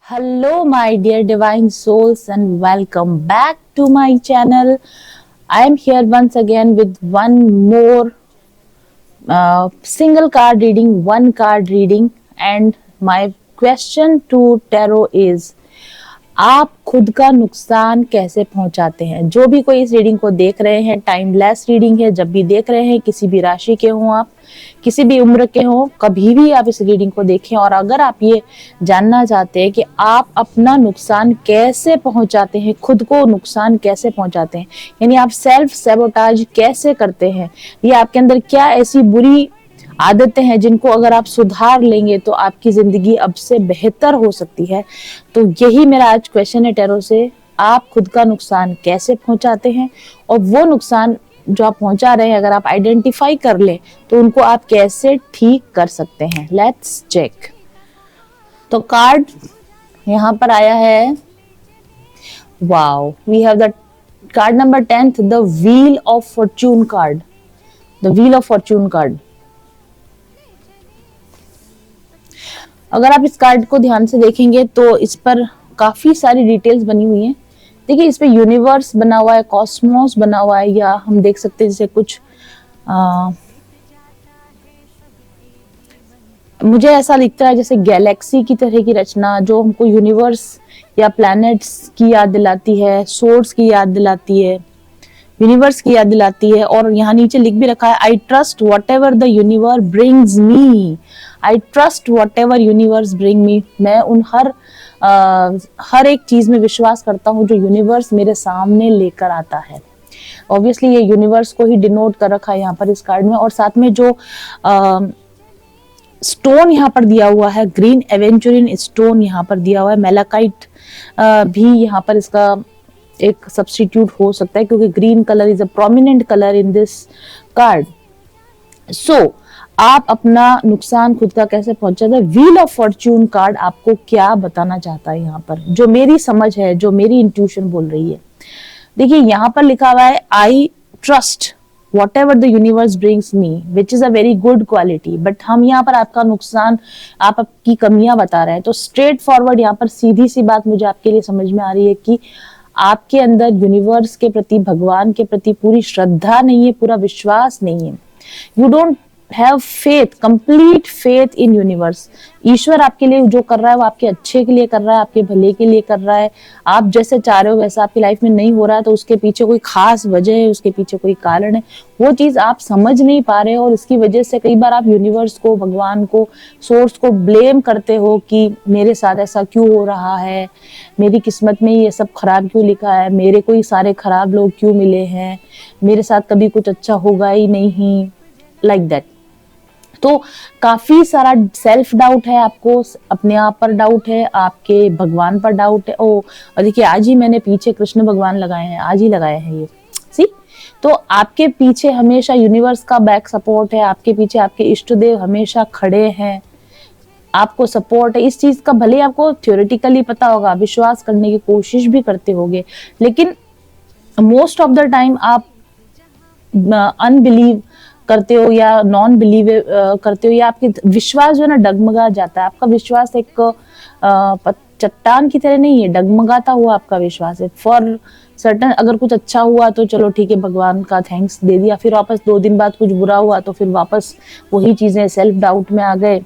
Hello, my dear divine souls, and welcome back to my channel. I am here once again with one more single card reading, one card reading, and my question to tarot is आप खुद का नुकसान कैसे पहुंचाते हैं। जो भी कोई इस रीडिंग को देख रहे हैं, टाइमलेस रीडिंग है। जब भी देख रहे हैं, किसी भी राशि के हों, आप किसी भी उम्र के हों, कभी भी आप इस रीडिंग को देखें। और अगर आप ये जानना चाहते हैं कि आप अपना नुकसान कैसे पहुंचाते हैं, खुद को नुकसान कैसे पहुंचाते हैं, यानी आप सेल्फ सैबोटाज कैसे करते हैं, या आपके अंदर क्या ऐसी बुरी आदतें हैं जिनको अगर आप सुधार लेंगे तो आपकी जिंदगी अब से बेहतर हो सकती है। तो यही मेरा आज क्वेश्चन है टैरो से। आप खुद का नुकसान कैसे पहुंचाते हैं, और वो नुकसान जो आप पहुंचा रहे हैं अगर आप आइडेंटिफाई कर लें तो उनको आप कैसे ठीक कर सकते हैं। Let's check. तो कार्ड यहाँ पर आया है, wow, we have the card number 10th, the wheel of fortune card. The wheel of fortune card. अगर आप इस कार्ड को ध्यान से देखेंगे तो इस पर काफी सारी डिटेल्स बनी हुई हैं। देखिए, इस पे यूनिवर्स बना हुआ है, कॉस्मोस बना हुआ है, या हम देख सकते हैं जैसे कुछ मुझे ऐसा दिखता है जैसे गैलेक्सी की तरह की रचना, जो हमको यूनिवर्स या प्लैनेट्स की याद दिलाती है, सोर्स की याद दिलाती है, यूनिवर्स की याद दिलाती है। और यहाँ नीचे लिख भी रखा है, I trust what ever the universe brings me. I trust what ever universe bring me. मैं उन हर एक चीज में विश्वास करता हूँ जो यूनिवर्स मेरे सामने लेकर आता है। ऑब्वियसली ये यूनिवर्स को ही डिनोट कर रखा है यहाँ पर इस कार्ड में। और साथ में जो स्टोन यहाँ पर दिया हुआ है, ग्रीन एवेंचुरिन स्टोन यहाँ पर दिया हुआ है, मेलाकाइट भी यहाँ पर इसका एक सब्स्टिट्यूट हो सकता है, क्योंकि green colour is a prominent colour in this card. So आप अपना नुकसान खुद का कैसे पहुंचाते हैं। व्हील ऑफ फॉर्च्यून कार्ड आपको क्या बताना चाहता है यहाँ पर, जो मेरी समझ है, जो मेरी इंट्यूशन बोल रही है। देखिए, यहाँ पर लिखा हुआ है, I trust what ever the universe brings me, which is a very good quality. But हम यहाँ पर आपका नुकसान, आपकी कमियां बता रहे हैं। तो स्ट्रेट फॉरवर्ड यहाँ पर सीधी सी बात मुझे आपके लिए समझ में आ रही है कि आपके अंदर यूनिवर्स के प्रति, भगवान के प्रति पूरी श्रद्धा नहीं है, पूरा विश्वास नहीं है। You don't have faith, complete faith in universe. ईश्वर आपके लिए जो कर रहा है वो आपके अच्छे के लिए कर रहा है, आपके भले के लिए कर रहा है। आप जैसे चाह रहे हो वैसा आपकी लाइफ में नहीं हो रहा है, तो उसके पीछे कोई खास वजह है, उसके पीछे कोई कारण है। वो चीज आप समझ नहीं पा रहे हो, और इसकी वजह से कई बार आप यूनिवर्स को, भगवान को, सोर्स को ब्लेम करते हो कि मेरे साथ ऐसा क्यों हो रहा है, मेरी किस्मत में ये सब खराब क्यों लिखा है, मेरे को ही सारे खराब लोग क्यों मिले हैं, मेरे साथ कभी कुछ अच्छा होगा ही नहीं, लाइक दैट। तो काफी सारा सेल्फ डाउट है आपको, अपने आप पर डाउट है, आपके भगवान पर डाउट है। और देखिए, आज ही मैंने पीछे कृष्ण भगवान लगाए हैं, आज ही लगाए हैं ये, सी। तो आपके पीछे हमेशा यूनिवर्स का बैक सपोर्ट है, आपके पीछे आपके इष्ट देव हमेशा खड़े हैं, आपको सपोर्ट है। इस चीज का भले आपको थ्योरेटिकली पता होगा, विश्वास करने की कोशिश भी करते होगे, लेकिन मोस्ट ऑफ द टाइम आप अनबिलीव करते हो या नॉन बिलीव करते हो, या आपके विश्वास जो है ना डगमगा जाता है। आपका विश्वास एक चट्टान की तरह नहीं है, डगमगाता हुआ आपका विश्वास है। फॉर सर्टन अगर कुछ अच्छा हुआ तो चलो ठीक है, भगवान का थैंक्स दे दिया, फिर वापस 2 दिन बाद कुछ बुरा हुआ तो फिर वापस वही चीजें, सेल्फ डाउट में आ गए,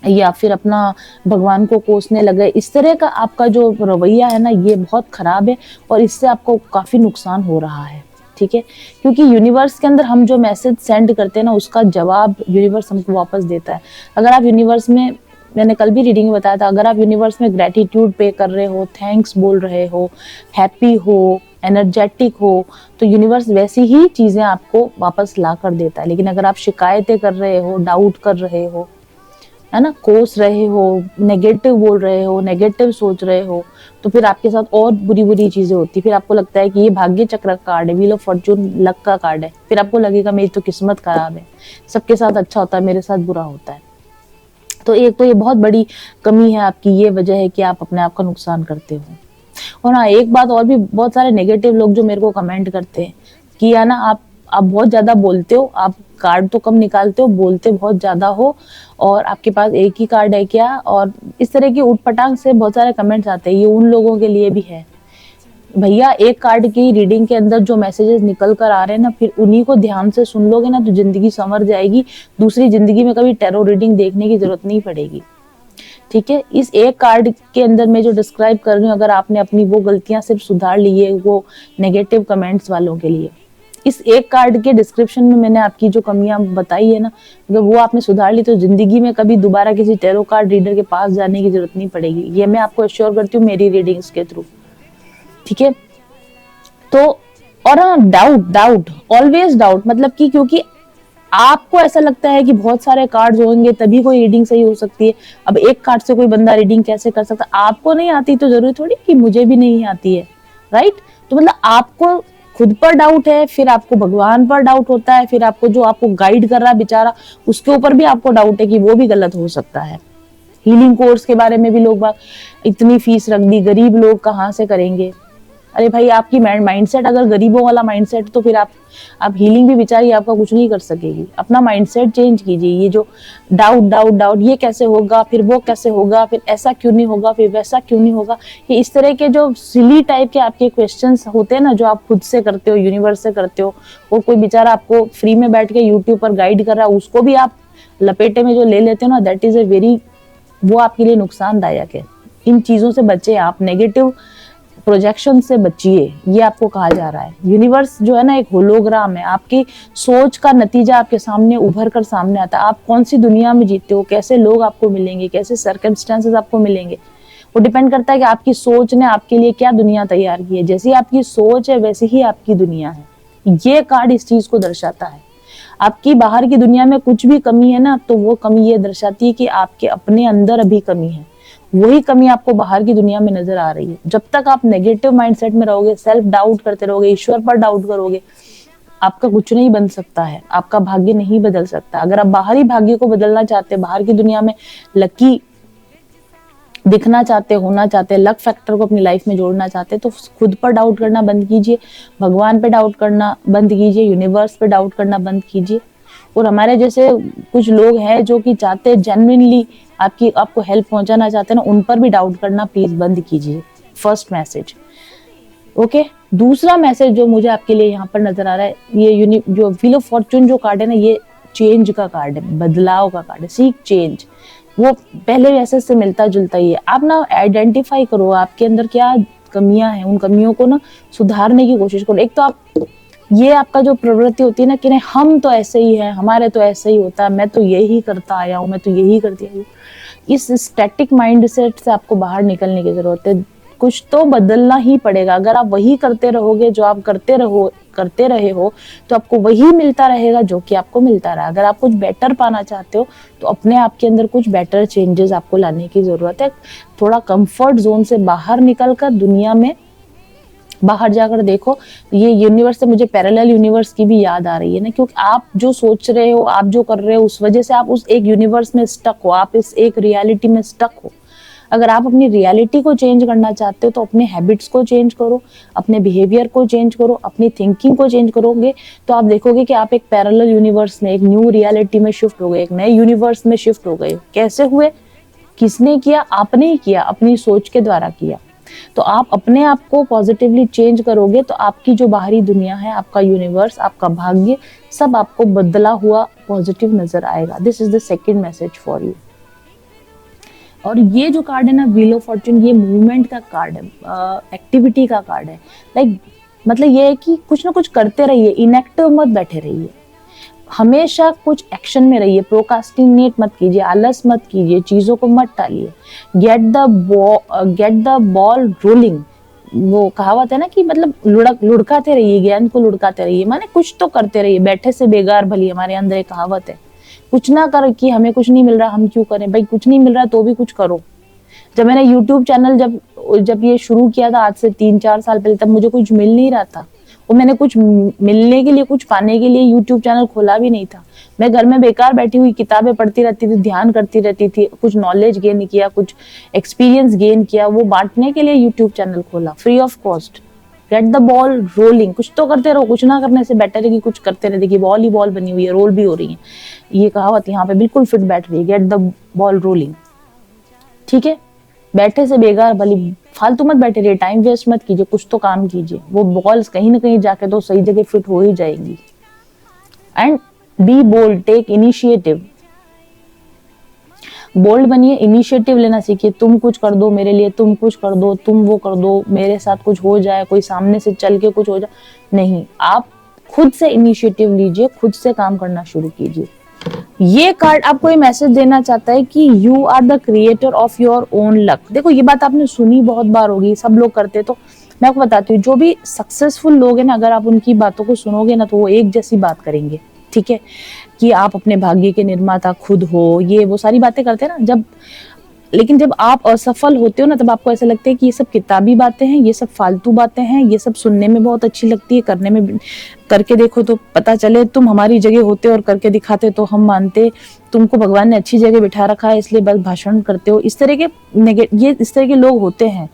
या फिर अपना भगवान को कोसने लगे। इस तरह का आपका जो रवैया है ना, ये बहुत खराब है, और इससे आपको काफी नुकसान हो रहा है। ठीक है, क्योंकि यूनिवर्स के अंदर हम जो मैसेज सेंड करते हैं ना, उसका जवाब यूनिवर्स हमको वापस देता है। अगर आप यूनिवर्स में, मैंने कल भी रीडिंग में बताया था, अगर आप यूनिवर्स में ग्रेटिट्यूड पे कर रहे हो, थैंक्स बोल रहे हो, हैप्पी हो, एनर्जेटिक हो, तो यूनिवर्स वैसी ही चीजें आपको वापस ला कर देता है। लेकिन अगर आप शिकायतें कर रहे हो, डाउट कर रहे हो, है ना, कोस रहे हो, नेगेटिव बोल रहे हो, नेगेटिव सोच रहे हो, तो फिर आपके साथ और बुरी बुरी चीजें होती। फिर आपको लगता है कि ये भाग्य चक्र कार्ड है, व्हील ऑफ फॉर्च्यून लक का कार्ड है। फिर आपको लगेगा मेरी तो किस्मत खराब है, सबके साथ अच्छा होता है, मेरे साथ बुरा होता है। तो एक तो ये बहुत बड़ी कमी है आपकी, ये वजह है कि आप अपने आप का नुकसान करते हो। और हाँ, एक बात और भी, बहुत सारे नेगेटिव लोग जो मेरे को कमेंट करते हैं कि या ना आप बहुत ज्यादा बोलते हो, आप कार्ड तो कम निकालते हो, बोलते बहुत ज्यादा हो, और आपके पास एक ही कार्ड है क्या, और इस तरह की उटपटांग से बहुत सारे कमेंट्स आते हैं। ये उन लोगों के लिए भी है भैया, एक कार्ड की रीडिंग के अंदर जो मैसेजेस निकल कर आ रहे हैं ना, फिर उन्हीं को ध्यान से सुन लोगे ना तो जिंदगी संवर जाएगी। दूसरी जिंदगी में कभी टैरो रीडिंग देखने की जरूरत नहीं पड़ेगी। ठीक है, इस एक कार्ड के अंदर मैं जो डिस्क्राइब कर रही हूँ, अगर आपने अपनी वो गलतियां सिर्फ सुधार ली है, वो नेगेटिव कमेंट्स वालों के लिए, इस एक कार्ड के डिस्क्रिप्शन में मैंने आपकी जो कमियां बताई है ना, अगर वो आपने सुधार ली तो जिंदगी में कभी दोबारा किसी टैरो कार्ड रीडर के पास जाने की जरूरत नहीं पड़ेगी। ये मैं आपको एश्योर करती हूँ मेरी रीडिंग्स के थ्रू। ठीक है, तो और हाँ, डाउट डाउट ऑलवेज डाउट, मतलब कि क्योंकि आपको ऐसा लगता है कि बहुत सारे कार्ड्स होंगे तभी कोई रीडिंग सही हो सकती है। अब एक कार्ड से कोई बंदा रीडिंग कैसे कर सकता? आपको नहीं आती तो जरूरी थोड़ी कि मुझे भी नहीं आती है, राइट? तो मतलब आपको खुद पर डाउट है, फिर आपको भगवान पर डाउट होता है, फिर आपको जो आपको गाइड कर रहा है बेचारा, उसके ऊपर भी आपको डाउट है कि वो भी गलत हो सकता है। हीलिंग कोर्स के बारे में भी लोग बात, इतनी फीस रख दी, गरीब लोग कहाँ से करेंगे? अरे भाई, आपकी माइंडसेट अगर गरीबों वाला माइंडसेट, तो फिर आप हीलिंग भी बेचारी आपका कुछ नहीं कर सकेगी। अपना माइंडसेट चेंज कीजिए। ये जो डाउट डाउट डाउट, ये कैसे होगा, फिर वो कैसे होगा, फिर ऐसा क्यों नहीं होगा, फिर वैसा क्यों नहीं होगा, ये इस तरह के जो सिली टाइप के आपके क्वेश्चंस होते हैं ना, जो आप खुद से करते हो, यूनिवर्स से करते हो, और कोई बेचारा आपको फ्री में बैठ के यूट्यूब पर गाइड कर रहा है, उसको भी आप लपेटे में जो ले लेते हो ना, दैट इज ए वेरी, वो आपके लिए नुकसानदायक है। इन चीजों से बचे आप, नेगेटिव प्रोजेक्शन से बचिए, ये आपको कहा जा रहा है। यूनिवर्स जो है ना एक होलोग्राम है, आपकी सोच का नतीजा आपके सामने उभर कर सामने आता है। आप कौन सी दुनिया में जीते हो, कैसे लोग आपको मिलेंगे, कैसे सर्कमस्टेंसेस आपको मिलेंगे, वो डिपेंड करता है कि आपकी सोच ने आपके लिए क्या दुनिया तैयार की है। जैसी आपकी सोच है वैसी ही आपकी दुनिया है। ये कार्ड इस चीज को दर्शाता है। आपकी बाहर की दुनिया में कुछ भी कमी है ना, तो वो कमी ये दर्शाती है कि आपके अपने अंदर अभी कमी है। वही कमी आपको बाहर की दुनिया में नजर आ रही है। जब तक आप नेगेटिव माइंडसेट में रहोगे, सेल्फ डाउट करते रहोगे, ईश्वर पर डाउट करोगे, आपका कुछ नहीं बन सकता है, आपका भाग्य नहीं बदल सकता। अगर आप बाहरी भाग्य को बदलना चाहते हैं, बाहर की दुनिया में लकी दिखना चाहते, होना चाहते, लक फैक्टर को अपनी लाइफ में जोड़ना चाहते, तो खुद पर डाउट करना बंद कीजिए, भगवान पे डाउट करना बंद कीजिए, यूनिवर्स पे डाउट करना बंद कीजिए। और हमारे जैसे कुछ लोग हैं जो कि चाहते जेन्युइनली आपको हेल्प पहुंचाना चाहते हैं ना, उन पर भी डाउट करना प्लीज बंद कीजिए। First message. ओके, दूसरा मैसेज जो मुझे आपके लिए यहाँ पर नजर आ रहा है, ये जो व्हील ऑफ फॉर्चून जो कार्ड है ना, ये चेंज का कार्ड है, बदलाव का कार्ड है, सीक चेंज। वो पहले वैसे से मिलता जुलता ही है। आप ना आइडेंटिफाई करो आपके अंदर क्या कमियां हैं, उन कमियों को ना सुधारने की कोशिश करो। एक तो आप, ये आपका जो प्रवृत्ति होती है ना कि नहीं हम तो ऐसे ही हैं, हमारे तो ऐसे ही होता है, मैं तो यही करता आया हूँ, मैं तो यही करती आई हूँ, इस स्टैटिक माइंडसेट से आपको बाहर निकलने की जरूरत है। कुछ तो बदलना ही पड़ेगा। अगर आप वही करते रहोगे जो आप करते रहे हो, तो आपको वही मिलता रहेगा जो कि आपको मिलता रहा। अगर आप कुछ बेटर पाना चाहते हो, तो अपने आप के अंदर कुछ बेटर चेंजेस आपको लाने की जरूरत है। थोड़ा कंफर्ट जोन से बाहर निकलकर दुनिया में बाहर जाकर देखो। ये यूनिवर्स से मुझे पैरेलल यूनिवर्स की भी याद आ रही है ना, क्योंकि आप जो सोच रहे हो, आप जो कर रहे हो, उस वजह से आप उस एक यूनिवर्स में स्टक हो, आप इस एक रियलिटी में स्टक हो। अगर आप अपनी रियलिटी को चेंज करना चाहते हो, तो अपने हैबिट्स को चेंज करो, अपने बिहेवियर को चेंज करो, अपनी थिंकिंग को चेंज करोगे, तो आप देखोगे कि आप एक पैरेलल यूनिवर्स में, एक न्यू रियलिटी में शिफ्ट हो गए, एक नए यूनिवर्स में शिफ्ट हो गए। कैसे हुए? किसने किया? आपने ही किया, अपनी सोच के द्वारा किया। तो आप अपने आप को पॉजिटिवली चेंज करोगे, तो आपकी जो बाहरी दुनिया है, आपका यूनिवर्स, आपका भाग्य, सब आपको बदला हुआ पॉजिटिव नजर आएगा। This is the second message for you. और ये जो कार्ड है ना, व्हील ऑफ फॉर्चून, ये मूवमेंट का कार्ड है, एक्टिविटी का कार्ड है। मतलब ये है कि कुछ ना कुछ करते रहिए, इनएक्टिव मत बैठे रहिए, हमेशा कुछ एक्शन में रहिए, प्रोकास्टिनेट मत कीजिए, आलस मत कीजिए, चीजों को मत टालिए। गेट द बॉल रोलिंग, वो कहावत है ना कि मतलब लुढ़काते रहिए, ज्ञान को लुढ़काते रहिए, माने कुछ तो करते रहिए। बैठे से बेगार भली, हमारे अंदर एक कहावत है। कुछ ना कर कि हमें कुछ नहीं मिल रहा, हम क्यों करें भाई? कुछ नहीं मिल रहा तो भी कुछ करो। जब मैंने यूट्यूब चैनल जब ये शुरू किया था आज से 3-4 साल पहले, तब मुझे कुछ मिल नहीं रहा था, और मैंने कुछ मिलने के लिए, कुछ पाने के लिए यूट्यूब चैनल खोला भी नहीं था। मैं घर में बेकार बैठी हुई किताबें पढ़ती रहती थी, ध्यान करती रहती थी, कुछ नॉलेज गेन किया, कुछ एक्सपीरियंस गेन किया, वो बांटने के लिए यूट्यूब चैनल खोला, free of cost. Get the ball rolling, कुछ तो करते रहो, कुछ ना करने से बेटर है कि कुछ करते रहे। देखिए बॉल ही बॉल बनी हुई है, रोल भी हो रही है, ये कहावत यहाँ पे बिल्कुल फिट बैठ रही है, गेट द बॉल रोलिंग। ठीक है, बैठे से बेकार भली फालतू मत बैठे रहिए, टाइम वेस्ट मत कीजिए, कुछ तो काम कीजिए, वो बॉल्स कहीं ना कहीं जाके तो सही जगह फिट हो ही जाएंगी। And be bold, take initiative, bold बनिए, इनिशिएटिव लेना सीखिए, तुम कुछ कर दो मेरे लिए, तुम कुछ कर दो, तुम वो कर दो, मेरे साथ कुछ हो जाए, कोई सामने से चल के कुछ हो जाए, नहीं, आप खुद से इनिशिएटिव लीजिए, खुद से काम करना शुरू कीजिए। ये कार्ड आपको ये मैसेज देना चाहता है कि you are the creator of your own luck. देखो ये बात आपने सुनी बहुत बार होगी, सब लोग करते, तो मैं आपको बताती हूँ, जो भी सक्सेसफुल लोग हैं ना, अगर आप उनकी बातों को सुनोगे ना तो वो एक जैसी बात करेंगे। ठीक है, कि आप अपने भाग्य के निर्माता खुद हो, ये वो सारी बातें करते हैं ना, लेकिन जब आप असफल होते हो ना, तब आपको ऐसा लगता है कि ये सब किताबी बातें हैं, ये सब फालतू बातें हैं, ये सब सुनने में बहुत अच्छी लगती है, करने में करके देखो तो पता चले, तुम हमारी जगह होते और करके दिखाते तो हम मानते, तुमको भगवान ने अच्छी जगह बिठा रखा है इसलिए बस भाषण करते हो। इस तरह के लोग होते हैं।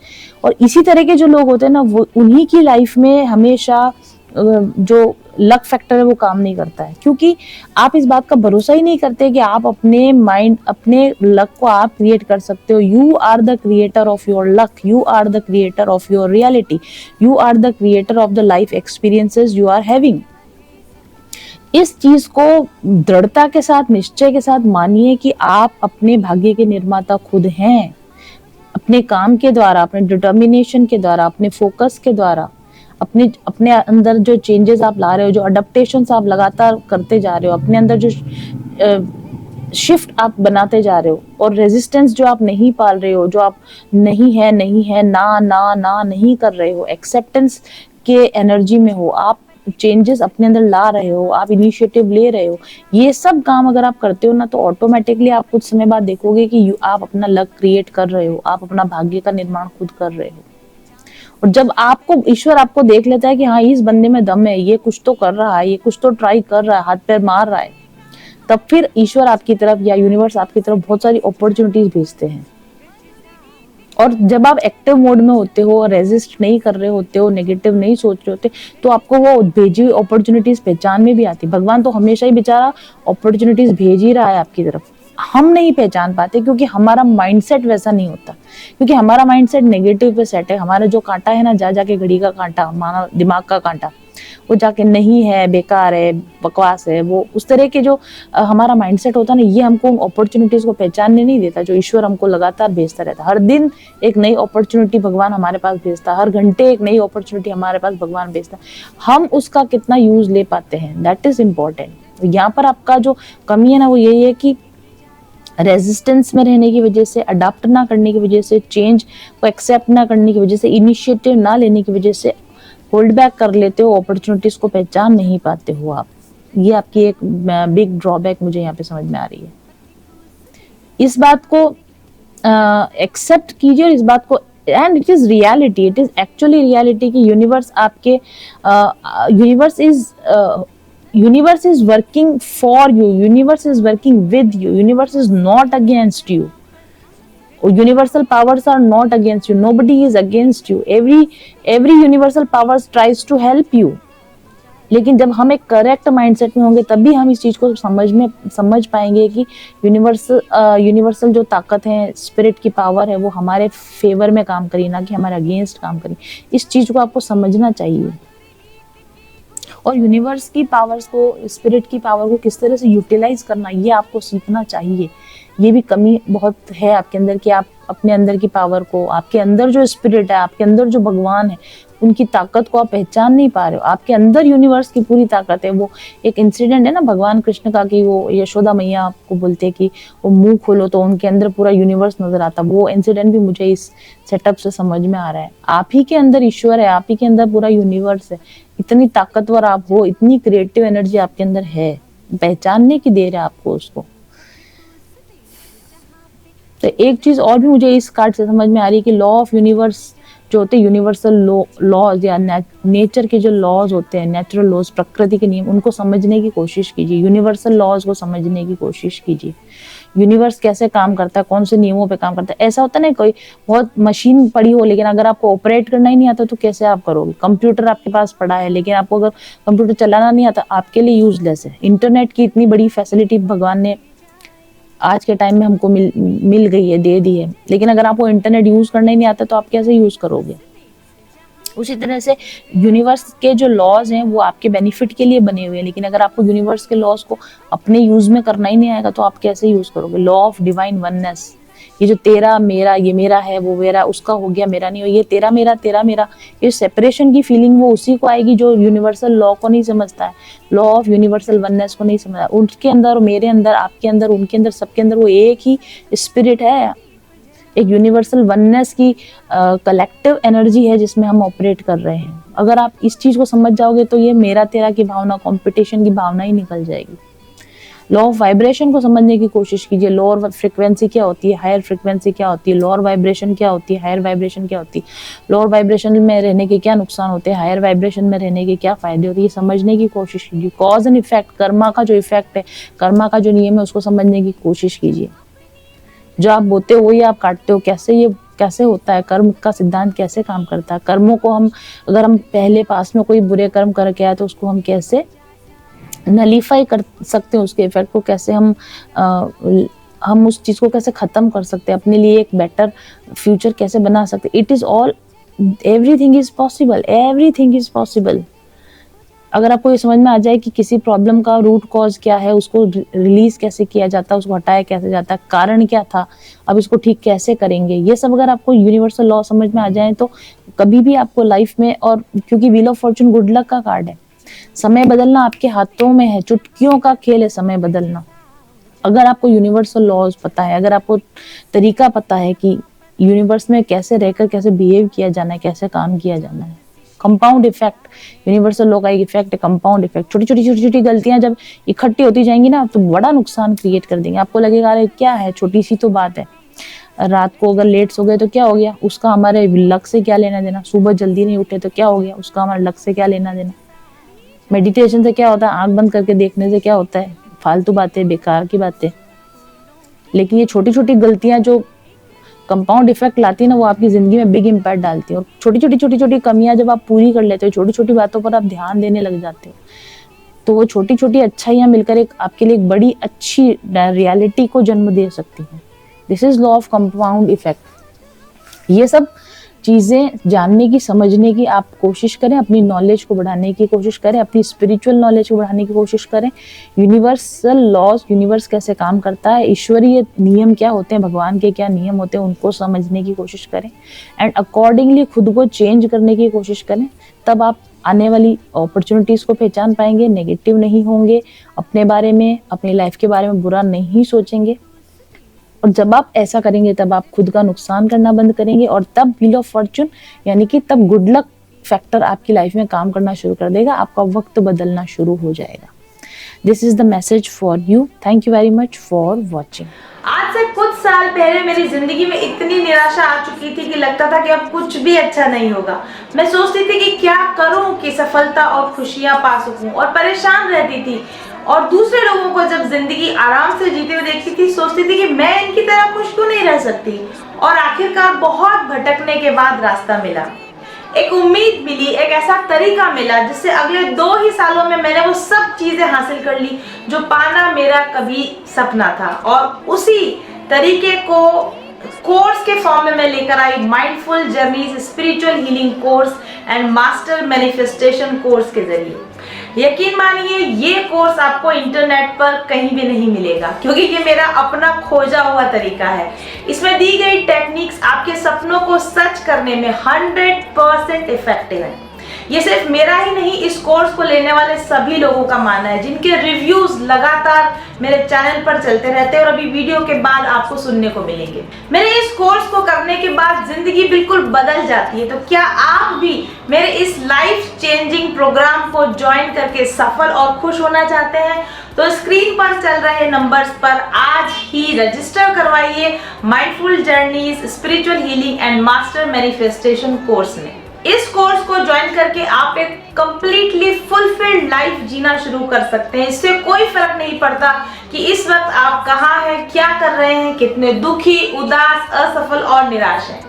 और इसी तरह के जो लोग होते हैं ना, वो उन्हीं की लाइफ में हमेशा जो लक फैक्टर है वो काम नहीं करता है, क्योंकि आप इस बात का भरोसा ही नहीं करते कि आप अपने माइंड, अपने लक को आप क्रिएट कर सकते हो। You are the creator of your luck, you are the creator of your reality, you are the creator of the life experiences you are having. इस चीज को दृढ़ता के साथ, निश्चय के साथ मानिए कि आप अपने भाग्य के निर्माता खुद हैं। अपने काम के द्वारा, अपने डिटर्मिनेशन के द्वारा, अपने फोकस के द्वारा, अपने अंदर जो चेंजेस आप ला रहे हो, जो अडेप्टेशंस आप लगातार करते जा रहे हो, अपने अंदर जो शिफ्ट आप बनाते जा रहे हो, और रेजिस्टेंस जो आप नहीं पाल रहे हो, जो आप नहीं है ना ना ना नहीं कर रहे हो, एक्सेप्टेंस के एनर्जी में हो, आप चेंजेस अपने अंदर ला रहे हो, आप इनिशिएटिव ले रहे हो, ये सब काम अगर आप करते हो ना, तो ऑटोमेटिकली आप कुछ समय बाद देखोगे कि आप अपना लक क्रिएट कर रहे हो, आप अपना भाग्य का निर्माण खुद कर रहे हो। और जब आपको ईश्वर आपको देख लेता है कि हाँ इस बंदे में दम है, ये कुछ तो कर रहा है, ये कुछ तो ट्राई कर रहा है, हाथ पैर मार रहा है, तब फिर ईश्वर आपकी तरफ या यूनिवर्स आपकी तरफ बहुत सारी अपॉर्चुनिटीज भेजते हैं। और जब आप एक्टिव मोड में होते हो, रेजिस्ट नहीं कर रहे होते हो, नेगेटिव नहीं सोच रहे होते, तो आपको वो भेजी हुई अपॉर्चुनिटीज पहचान में भी आती। भगवान तो हमेशा ही बेचारा अपॉर्चुनिटीज भेज ही रहा है आपकी तरफ, हम नहीं पहचान पाते क्योंकि हमारा माइंडसेट वैसा नहीं होता, क्योंकि हमारा माइंडसेट नेगेटिव पे सेट है। हमारा जो कांटा है ना, जा जाके घड़ी का कांटा, हमारा दिमाग का कांटा, वो जाके नहीं है, बेकार है, बकवास है, वो उस तरह के जो हमारा माइंडसेट होता है ना, ये हमको अपॉर्चुनिटीज को पहचानने नहीं देता, जो ईश्वर हमको लगातार भेजता रहता। हर दिन एक नई अपॉर्चुनिटी भगवान हमारे पास भेजता, हर घंटे एक नई अपॉर्चुनिटी हमारे पास भगवान भेजता। हम उसका कितना यूज ले पाते हैं, दैट इज इम्पोर्टेंट। यहाँ पर आपका जो कमी है ना, वो यही है कि रेजिस्टेंस में रहने की वजह से, अडाप्ट ना करने की वजह से, चेंज को एक्सेप्ट ना करने की वजह से, इनिशिएटिव ना लेने की वजह से होल्ड बैक कर लेते हो, अपॉर्चुनिटीज को पहचान नहीं पाते हो आप। ये आपकी एक बिग ड्रॉबैक मुझे यहाँ पे समझ में आ रही है। इस बात को एक्सेप्ट कीजिए और इस बात को, and it is reality, it is actually reality कि यूनिवर्स आपके universe is working for you, universe is working with you, universe is not against you, universal powers are not against you, nobody is against you, every universal powers tries to help you। लेकिन जब हम एक correct mindset में होंगे तभी हम इस चीज को समझ पाएंगे कि यूनिवर्सल जो ताकत है, स्पिरिट की पावर है, वो हमारे फेवर में काम करी, ना कि हमारे अगेंस्ट काम करी। इस चीज को आपको समझना चाहिए। और यूनिवर्स की पावर्स को, स्पिरिट की पावर को किस तरह से यूटिलाइज करना, ये आपको सीखना चाहिए। ये भी कमी बहुत है आपके अंदर कि आप अपने अंदर की पावर को, आपके अंदर जो स्पिरिट है, आपके अंदर जो भगवान है, उनकी ताकत को आप पहचान नहीं पा रहे हो। आपके अंदर यूनिवर्स की पूरी ताकत है। वो एक इंसिडेंट है ना भगवान कृष्ण का, कि वो यशोदा मैया आपको बोलते कि वो मुंह खोलो तो उनके अंदर पूरा यूनिवर्स नजर आता। वो इंसिडेंट भी मुझे इस सेटअप से समझ में आ रहा है। आप ही के अंदर ईश्वर है, आप ही के अंदर पूरा यूनिवर्स है। इतनी ताकतवर आप हो, इतनी क्रिएटिव एनर्जी आपके अंदर है, पहचानने की देर है आपको उसको। तो एक चीज और भी मुझे इस कार्ड से समझ में आ रही है कि लॉ ऑफ यूनिवर्स जो होते हैं, यूनिवर्सल लॉज या नेचर के जो लॉज होते हैं, नेचुरल लॉज, प्रकृति के नियम, उनको समझने की कोशिश कीजिए। यूनिवर्सल लॉज को समझने की कोशिश कीजिए। यूनिवर्स कैसे काम करता है, कौन से नियमों पे काम करता है। ऐसा होता है ना, कोई बहुत मशीन पड़ी हो लेकिन अगर आपको ऑपरेट करना ही नहीं आता तो कैसे आप करोगे। कंप्यूटर आपके पास पड़ा है लेकिन आपको अगर कंप्यूटर चलाना नहीं आता, आपके लिए यूजलेस है। इंटरनेट की इतनी बड़ी फैसिलिटी भगवान ने आज के टाइम में हमको मिल गई है, दे दी है, लेकिन अगर आपको इंटरनेट यूज करना ही नहीं आता तो आप कैसे यूज करोगे। उसी तरह से यूनिवर्स के जो लॉज हैं वो आपके बेनिफिट के लिए बने हुए हैं, लेकिन अगर आपको यूनिवर्स के लॉज को अपने यूज में करना ही नहीं आएगा तो आप कैसे यूज करोगे। लॉ ऑफ डिवाइन वननेस, ये जो तेरा मेरा, ये मेरा है वो मेरा, उसका हो गया मेरा नहीं हो, ये तेरा मेरा, ये सेपरेशन की फीलिंग वो उसी को आएगी जो यूनिवर्सल लॉ को नहीं समझता है, लॉ ऑफ यूनिवर्सल वननेस को नहीं समझता। उनके अंदर, मेरे अंदर, आपके अंदर, उनके अंदर, सबके अंदर वो एक ही स्पिरिट है, एक यूनिवर्सल वननेस की कलेक्टिव एनर्जी है जिसमें हम ऑपरेट कर रहे हैं। अगर आप इस चीज को समझ जाओगे तो ये मेरा तेरा की भावना, कंपटीशन की भावना ही निकल जाएगी। लॉ ऑफ वाइब्रेशन को समझने की कोशिश कीजिए। लोअर फ्रीक्वेंसी क्या होती है, हायर फ्रीक्वेंसी क्या होती है, लोअर वाइब्रेशन क्या होती है, हायर वाइब्रेशन क्या होती है, लोअर वाइब्रेशन में रहने के क्या नुकसान होते हैं, हायर वाइब्रेशन में रहने के क्या फायदे होते हैं, ये समझने की कोशिश कीजिए। कॉज एंड इफेक्ट, कर्मा का जो इफेक्ट है, कर्मा का जो नियम है, उसको समझने की कोशिश कीजिए। जो आप बोते हो वही आप काटते हो, कैसे होता है, कर्म का सिद्धांत कैसे काम करता है। कर्मों को हम, अगर हम पहले पास में कोई बुरे कर्म करके आए तो उसको हम कैसे नलीफाई कर सकते हैं, उसके इफेक्ट को कैसे हम उस चीज को कैसे खत्म कर सकते हैं, अपने लिए एक बेटर फ्यूचर कैसे बना सकते हैं। It is all, everything is possible, everything is possible. अगर आपको ये समझ में आ जाए कि किसी प्रॉब्लम का रूट कॉज क्या है, उसको रिलीज कैसे किया जाता है, उसको हटाया कैसे जाता है, कारण क्या था, अब इसको ठीक कैसे करेंगे, ये सब अगर आपको यूनिवर्सल लॉ समझ में आ जाए तो कभी भी आपको लाइफ में, और क्योंकि wheel of Fortune good luck का कार्ड है, समय बदलना आपके हाथों में है, चुटकियों का खेल है समय बदलना। अगर आपको यूनिवर्सल लॉज पता है, अगर आपको तरीका पता है कि यूनिवर्स में कैसे रहकर कैसे बिहेव किया जाना है, कैसे काम किया जाना है। कंपाउंड इफेक्ट, यूनिवर्सल लॉ का एक इफेक्ट है कंपाउंड इफेक्ट। छोटी छोटी गलतियां जब इकट्ठी होती जाएंगी ना तो बड़ा नुकसान क्रिएट कर देंगे। आपको लगेगा अरे क्या है, छोटी सी तो बात है, रात को अगर लेट सो गए तो क्या हो गया, उसका हमारे लक से क्या लेना देना। सुबह जल्दी नहीं उठे तो क्या हो गया, उसका हमारे लक से क्या लेना देना। मेडिटेशन से क्या होता है, आंख बंद करके देखने से क्या होता है, फालतू बातें, बेकार की बातें। लेकिन ये छोटी छोटी गलतियां जो कंपाउंड इफेक्ट लाती है ना, वो आपकी जिंदगी में बिग इम्पैक्ट डालती है। और छोटी छोटी कमियां जब आप पूरी कर लेते हो, छोटी छोटी बातों पर आप ध्यान देने लग जाते हो, तो वो छोटी छोटी अच्छाइयां मिलकर एक आपके लिए एक बड़ी अच्छी रियलिटी को जन्म दे सकती हैं। This is law of compound effect. ये सब चीजें जानने की, समझने की आप कोशिश करें, अपनी नॉलेज को बढ़ाने की कोशिश करें, अपनी स्पिरिचुअल नॉलेज को बढ़ाने की कोशिश करें। यूनिवर्सल लॉज, यूनिवर्स कैसे काम करता है, ईश्वरीय नियम क्या होते हैं, भगवान के क्या नियम होते हैं, उनको समझने की कोशिश करें एंड अकॉर्डिंगली खुद को चेंज करने की कोशिश करें। तब आप आने वाली अपॉर्चुनिटीज को पहचान पाएंगे, नेगेटिव नहीं होंगे, अपने बारे में, अपनी लाइफ के बारे में बुरा नहीं सोचेंगे। और जब आप ऐसा करेंगे तब आप खुद का नुकसान करना बंद करेंगे, और तब व्हील ऑफ फॉर्चून यानी कि तब गुड लक फैक्टर आपकी लाइफ में काम करना शुरू कर देगा, आपका वक्त बदलना शुरू हो जाएगा। This is the message for you. Thank you very much for watching. आज से कुछ साल पहले मेरी जिंदगी में इतनी निराशा आ चुकी थी कि लगता था कि अब कुछ भी अच्छा नहीं होगा। मैं सोचती थी कि क्या करूं कि सफलता और खुशियां पा सकूं, और परेशान रहती थी। और दूसरे लोगों को जब जिंदगी आराम से जीते हुए देखती थी, सोचती थी कि मैं इनकी तरह खुश क्यों नहीं रह सकती। और आखिरकार बहुत भटकने के बाद रास्ता मिला, एक उम्मीद मिली, एक ऐसा तरीका मिला जिससे अगले 2 ही सालों में मैंने वो सब चीजें हासिल कर ली जो पाना मेरा कभी सपना था। और उसी तरीके को कोर्स के फॉर्म में मैं लेकर आई, mindful journeys spiritual healing course and master manifestation course के जरिए। यकीन मानिए ये कोर्स आपको इंटरनेट पर कहीं भी नहीं मिलेगा, क्योंकि ये मेरा अपना खोजा हुआ तरीका है। इसमें दी गई टेक्निक्स आपके सपनों को सच करने में 100% इफेक्टिव है। ये सिर्फ मेरा ही नहीं, इस कोर्स को लेने वाले सभी लोगों का मानना है, जिनके रिव्यूज लगातार मेरे चैनल पर चलते रहते हैं और अभी वीडियो के बाद आपको सुनने को मिलेंगे। मेरे इस कोर्स को करने के बाद जिंदगी बिल्कुल बदल जाती है। तो क्या आप भी मेरे इस लाइफ चेंजिंग प्रोग्राम को ज्वाइन करके सफल और खुश होना चाहते हैं? तो स्क्रीन पर चल रहे नंबर्स पर आज ही रजिस्टर करवाइए mindful journeys spiritual healing and master manifestation course में। इस कोर्स को ज्वाइन करके आप एक कंप्लीटली फुलफिल्ड लाइफ जीना शुरू कर सकते हैं। इससे कोई फर्क नहीं पड़ता कि इस वक्त आप कहाँ हैं, क्या कर रहे हैं, कितने दुखी, उदास, असफल और निराश हैं।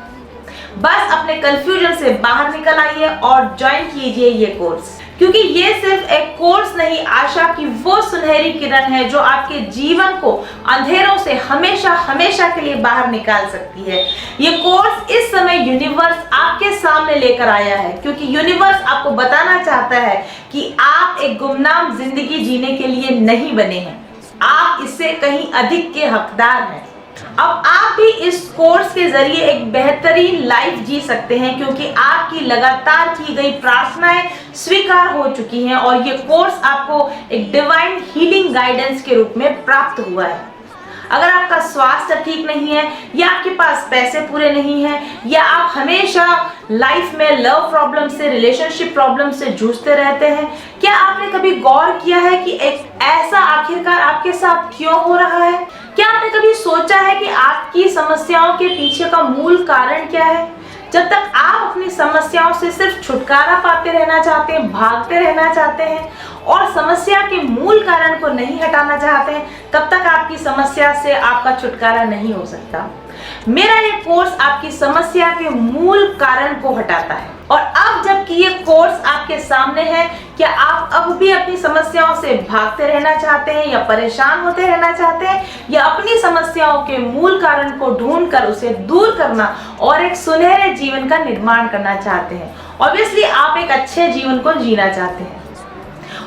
बस अपने कंफ्यूजन से बाहर निकल आइए और ज्वाइन कीजिए ये कोर्स, क्योंकि ये सिर्फ एक कोर्स नहीं, आशा की वो सुनहरी किरण है जो आपके जीवन को अंधेरों से हमेशा हमेशा के लिए बाहर निकाल सकती है। ये कोर्स इस समय यूनिवर्स आपके सामने लेकर आया है, क्योंकि यूनिवर्स आपको बताना चाहता है कि आप एक गुमनाम जिंदगी जीने के लिए नहीं बने हैं, आप इससे कहीं अधिक के हकदार हैं। अब आप भी इस कोर्स के जरिए एक बेहतरीन लाइफ जी सकते हैं, क्योंकि आपकी लगातार की गई प्रार्थनाएं स्वीकार हो चुकी हैं और ये कोर्स आपको एक डिवाइन हीलिंग गाइडेंस के रूप में प्राप्त हुआ है। अगर आपका स्वास्थ्य ठीक नहीं है, या आपके पास पैसे पूरे नहीं हैं, या आप हमेशा लाइफ में लव प्रॉब्लम से, रिलेशनशिप प्रॉब्लम से जूझते रहते हैं, क्या आपने कभी गौर किया है कि एक ऐसा आखिरकार आपके साथ क्यों हो रहा है? क्या आपने कभी सोचा है कि आपकी समस्याओं के पीछे का मूल कारण क्या है? जब तक आप अपनी समस्याओं से सिर्फ छुटकारा पाते रहना चाहते हैं, भागते रहना चाहते हैं और समस्या के मूल कारण को नहीं हटाना चाहते हैं, तब तक आपकी समस्या से आपका छुटकारा नहीं हो सकता। मेरा ये कोर्स आपकी समस्या के मूल कारण को हटाता है। और अब जबकि ये कोर्स आपके सामने है, क्या आप अब भी अपनी समस्याओं से भागते रहना चाहते हैं, या परेशान होते रहना चाहते हैं, या अपनी समस्याओं के मूल कारण को ढूंढकर उसे दूर करना और एक सुनहरे जीवन का निर्माण करना चाहते हैं? ऑब्वियसली आप एक अच्छे जीवन को जीना चाहते हैं,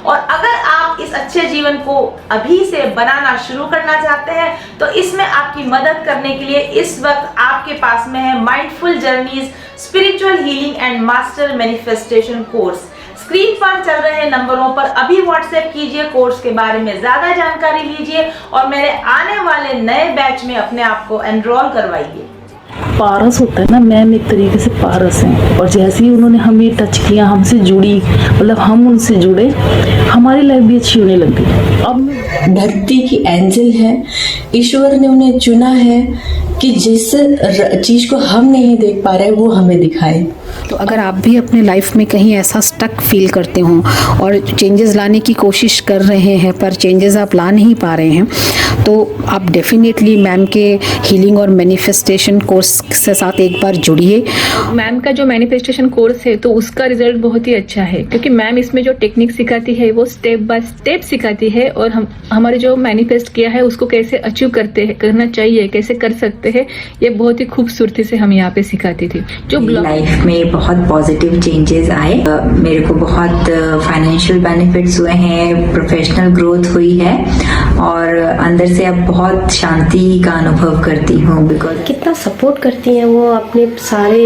और अगर आप इस अच्छे जीवन को अभी से बनाना शुरू करना चाहते हैं, तो इसमें आपकी मदद करने के लिए इस वक्त आपके पास में है mindful journeys spiritual healing and master manifestation course. Screen पर चल रहे नंबरों पर अभी व्हाट्सएप कीजिए, कोर्स के बारे में ज्यादा जानकारी लीजिए और मेरे आने वाले नए बैच में अपने आप को एनरोल करवाइए। पारस होता है ना, मैम एक तरीके से पारस हैं, और जैसे ही उन्होंने हमें टच किया, हमसे जुड़ी, मतलब हम उनसे जुड़े, हमारी लाइफ भी अच्छी होने लग गई। अब धरती की एंजल है, ईश्वर ने उन्हें चुना है कि जिस चीज को हम नहीं देख पा रहे वो हमें दिखाए। तो अगर आप भी अपने लाइफ में कहीं ऐसा स्टक फील करते हो और चेंजेस लाने की कोशिश कर रहे हैं पर चेंजेस आप ला नहीं पा रहे हैं, तो आप डेफिनेटली मैम के हीलिंग और मैनिफेस्टेशन कोर्स से साथ एक बार जुड़िए। मैम का जो मैनिफेस्टेशन कोर्स है तो उसका रिजल्ट बहुत ही अच्छा है, क्योंकि मैम इसमें जो टेक्निक सिखाती है वो स्टेप बाय स्टेप सिखाती है, और हम हमारे जो मैनिफेस्ट किया है उसको कैसे अचीव करना चाहिए, कैसे कर सकते हैं, ये बहुत ही खूबसूरती से हम यहाँ पे सिखाती थी। जो लाइफ में बहुत पॉजिटिव चेंजेस आए, मेरे को बहुत फाइनेंशियल बेनिफिट्स हुए हैं, प्रोफेशनल ग्रोथ हुई है और अंदर से अब बहुत शांति का अनुभव करती हूँ। बिकॉज कितना सपोर्ट करती हैं वो अपने सारे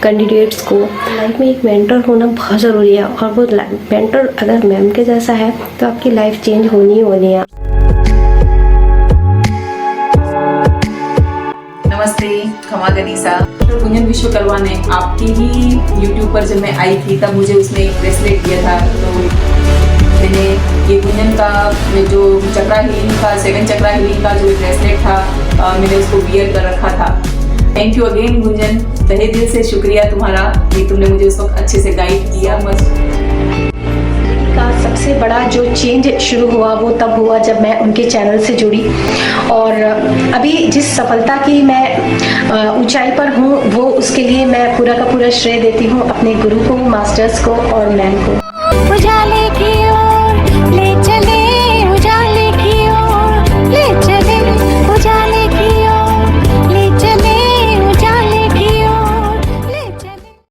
कैंडिडेट्स को। लाइफ में एक मेंटर होना बहुत ज़रूरी है, और वो मेंटर अगर मैम के जैसा है तो आपकी लाइफ चेंज होनी ही होनी है। नमस्ते, खमा गनीसा। गुंजन विश्वकर्मा ने आपकी ही यूट्यूब पर जब मैं आई थी तब मुझे उसने एक ब्रेसलेट दिया था, तो मैंने ये गुंजन का जो चक्रा हीलिंग का 7 चक्रा हीलिंग का जो ब्रेसलेट था, मैंने उसको वियर कर रखा था। थैंक यू अगेन गुंजन, तहे दिल से शुक्रिया तुम्हारा कि तुमने मुझे उस वक्त अच्छे से गाइड किया। का सबसे बड़ा जो चेंज शुरू हुआ वो तब हुआ जब मैं उनके चैनल से जुड़ी, और अभी जिस सफलता की मैं ऊंचाई पर हूँ वो उसके लिए मैं पूरा का पूरा श्रेय देती हूँ अपने गुरु को, मास्टर्स को और मैम को।